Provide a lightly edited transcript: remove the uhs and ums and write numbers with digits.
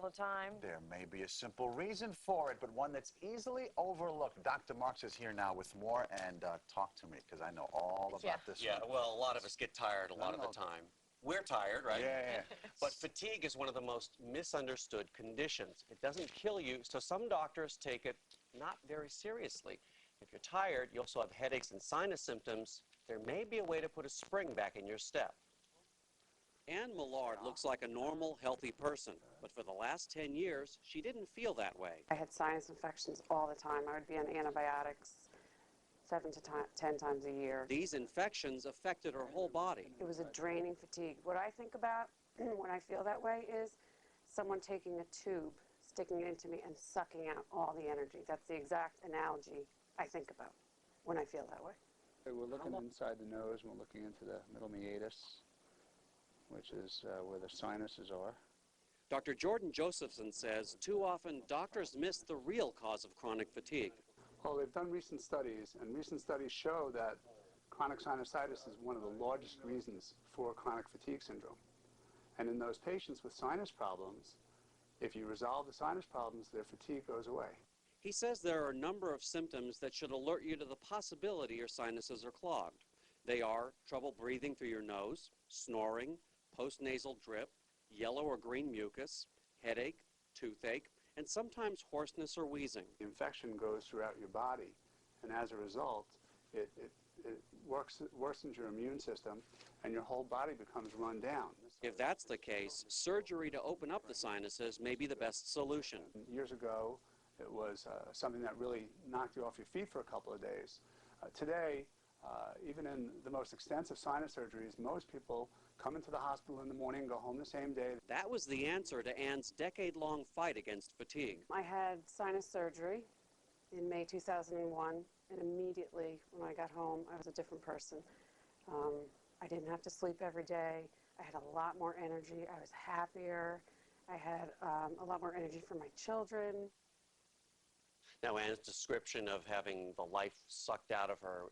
the time? There may be a simple reason for it, but one that's easily overlooked. Dr. Marks is here now with more, and talk to me, because I know all about this Yeah, one. well, a lot of us get tired a lot of the time. We're tired, right? Yeah. But fatigue is one of the most misunderstood conditions. It doesn't kill you, so some doctors take it not very seriously. If you're tired, you also have headaches and sinus symptoms, there may be a way to put a spring back in your step. Anne Millard looks like a normal, healthy person, but for the last 10 years, she didn't feel that way. I had sinus infections all the time. I would be on antibiotics 7 to 10 times a year. These infections affected her whole body. It was a draining fatigue. What I think about when I feel that way is someone taking a tube, sticking it into me, and sucking out all the energy. That's the exact analogy I think about when I feel that way. We're looking inside the nose, and we're looking into the middle meatus, which is where the sinuses are. Dr. Jordan Josephson says too often doctors miss the real cause of chronic fatigue. Well, they've done recent studies, and recent studies show that chronic sinusitis is one of the largest reasons for chronic fatigue syndrome. And in those patients with sinus problems, if you resolve the sinus problems, their fatigue goes away. He says there are a number of symptoms that should alert you to the possibility your sinuses are clogged. They are trouble breathing through your nose, snoring, postnasal drip, yellow or green mucus, headache, toothache, and sometimes hoarseness or wheezing. The infection goes throughout your body, and as a result, it worsens your immune system, and your whole body becomes run down. If that's the case, surgery to open up the sinuses may be the best solution. Years ago, it was something that really knocked you off your feet for a couple of days. Today, even in the most extensive sinus surgeries, most people come into the hospital in the morning and go home the same day. That was the answer to Anne's decade-long fight against fatigue. I had sinus surgery in May 2001, and immediately when I got home, I was a different person. I didn't have to sleep every day. I had a lot more energy. I was happier. I had a lot more energy for my children. Now, Anne's description of having the life sucked out of her